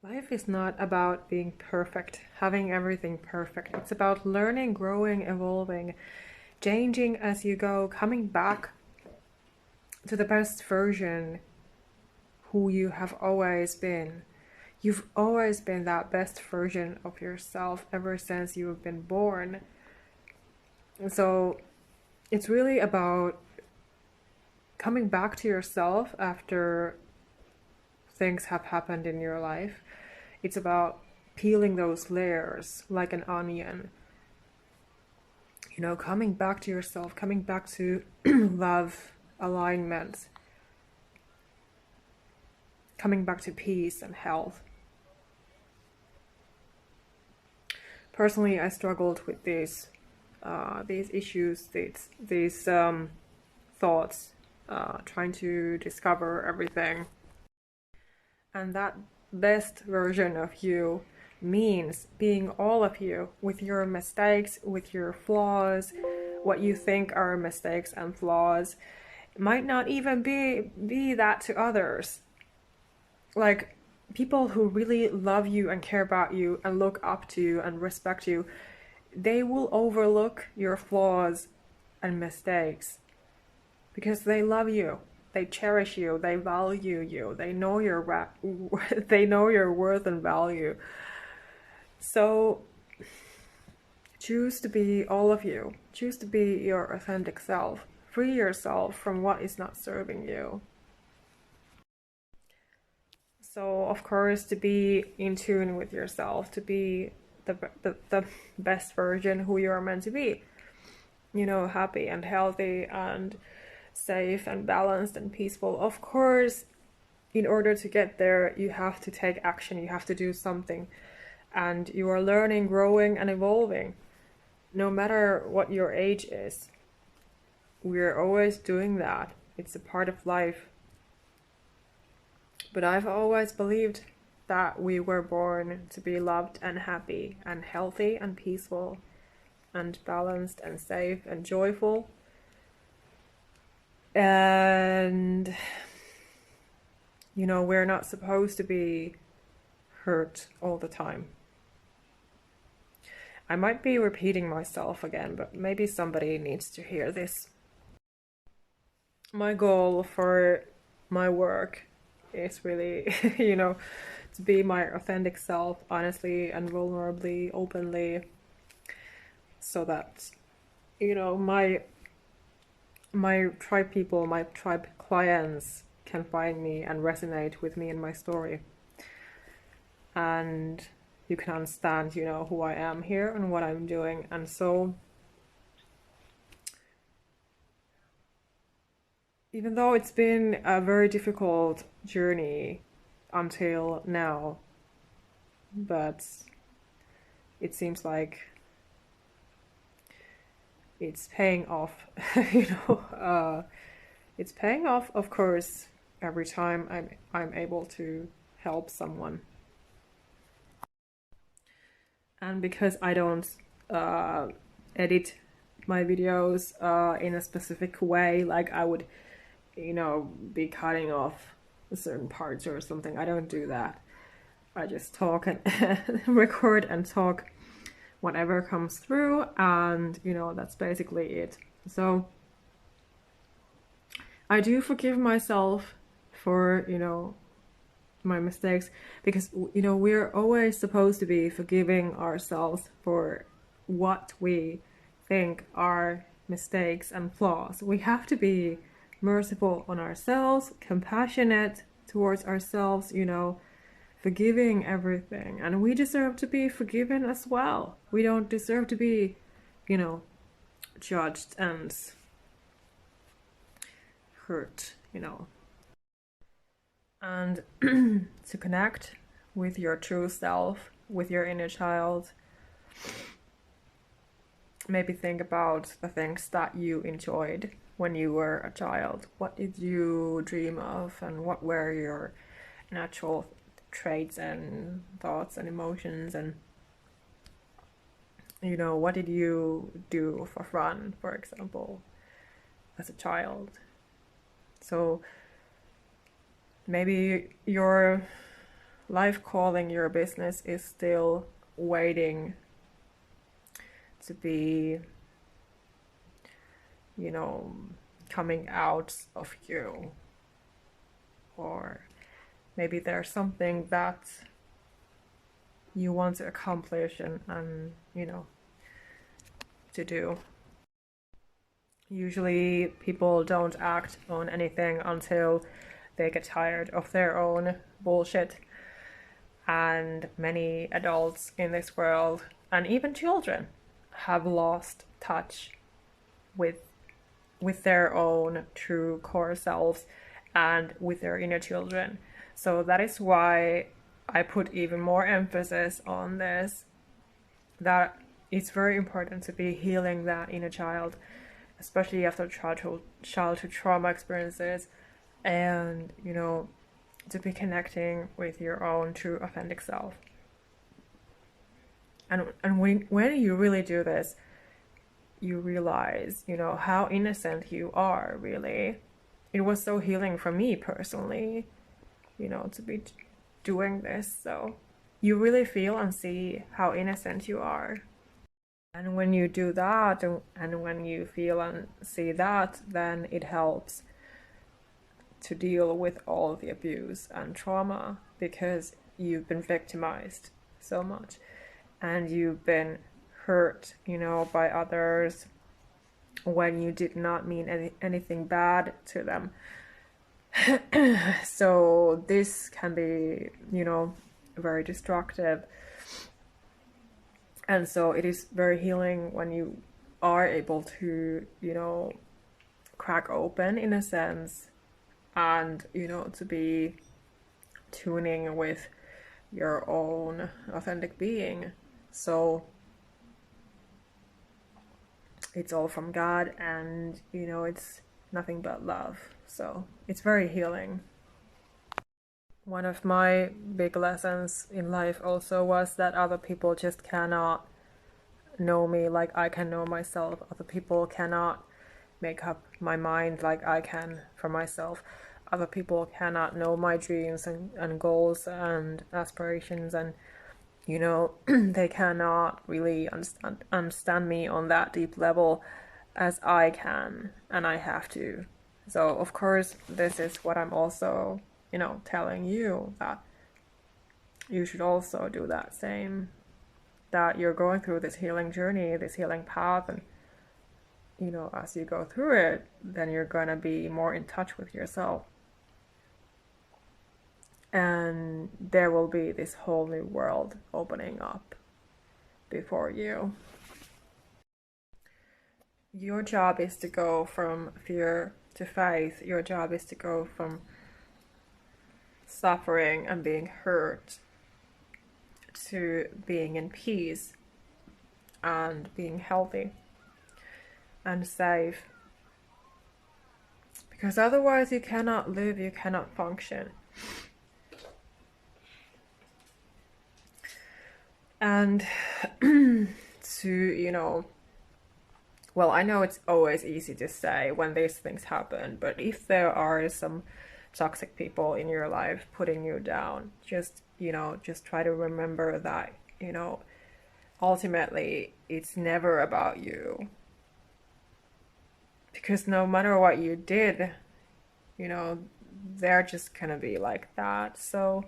Life is not about being perfect, having everything perfect. It's about learning, growing, evolving, changing as you go, coming back to the best version who you have always been. You've always been that best version of yourself ever since you've been born. And so it's really about coming back to yourself after things have happened in your life. It's about peeling those layers like an onion. Coming back to yourself, coming back to love, alignment, coming back to peace and health. Personally, I struggled with these issues, these thoughts, trying to discover everything. And that best version of you means being all of you with your mistakes, with your flaws, what you think are mistakes and flaws. It might not even be that to others. Like, people who really love you and care about you and look up to you and respect you, they will overlook your flaws and mistakes because they love you, they cherish you, they value you, they know your they know your worth and value. So choose to be all of you. Choose to be your authentic self. Free yourself from what is not serving you. So, of course, to be in tune with yourself, to be the best version who you are meant to be. Happy and healthy and safe and balanced and peaceful. Of course, in order to get there, you have to take action, you have to do something. And you are learning, growing, and evolving. No matter what your age is, we're always doing that. It's a part of life. But I've always believed that we were born to be loved and happy and healthy and peaceful and balanced and safe and joyful. And, we're not supposed to be hurt all the time. I might be repeating myself again, but maybe somebody needs to hear this. My goal for my work is really, to be my authentic self, honestly and vulnerably, openly, so that, my tribe people, my tribe clients can find me and resonate with me and my story. And you can understand, who I am here and what I'm doing. And so, even though it's been a very difficult journey until now, but it seems like it's paying off, it's paying off, of course, every time I'm able to help someone. And because I don't edit my videos in a specific way, like I would, be cutting off certain parts or something. I don't do that. I just talk and record and talk whatever comes through, and that's basically it. So I do forgive myself for my mistakes, because we're always supposed to be forgiving ourselves for what we think are mistakes and flaws. We have to be merciful on ourselves, compassionate towards ourselves, forgiving everything. And we deserve to be forgiven as well. We don't deserve to be judged and hurt. And to connect with your true self, with your inner child, maybe think about the things that you enjoyed when you were a child. What did you dream of, and what were your natural traits and thoughts and emotions, and what did you do for fun, for example, as a child? So maybe your life calling your business is still waiting to be, coming out of you. Or maybe there's something that you want to accomplish and to do. Usually people don't act on anything until they get tired of their own bullshit. And many adults in this world, and even children, have lost touch with their own true core selves and with their inner children. So that is why I put even more emphasis on this, that it's very important to be healing that inner child, especially after childhood trauma experiences, and to be connecting with your own true authentic self. And when you really do this, you realize how innocent you are, really. It was so healing for me personally, to be doing this. So you really feel and see how innocent you are. And when you do that, and when you feel and see that, then it helps to deal with all the abuse and trauma, because you've been victimized so much and you've been hurt, by others when you did not mean anything bad to them. So this can be, very destructive. And so it is very healing when you are able to, crack open, in a sense, and, to be tuning with your own authentic being. So it's all from God, and, it's nothing but love. So it's very healing. One of my big lessons in life also was that other people just cannot know me like I can know myself. Other people cannot make up my mind like I can for myself. Other people cannot know my dreams and goals and aspirations, and they cannot really understand me on that deep level as I can, and I have to. So of course this is what I'm also telling you, that you should also do that same, that you're going through this healing journey, this healing path, and as you go through it, then you're going to be more in touch with yourself, and there will be this whole new world opening up before you. Your job is to go from fear to faith. Your job is to go from suffering and being hurt to being in peace and being healthy and safe. Because otherwise you cannot live, you cannot function. And to, well, I know it's always easy to say when these things happen, but if there are some toxic people in your life putting you down, just try to remember that, ultimately it's never about you. Because no matter what you did, they're just gonna be like that. So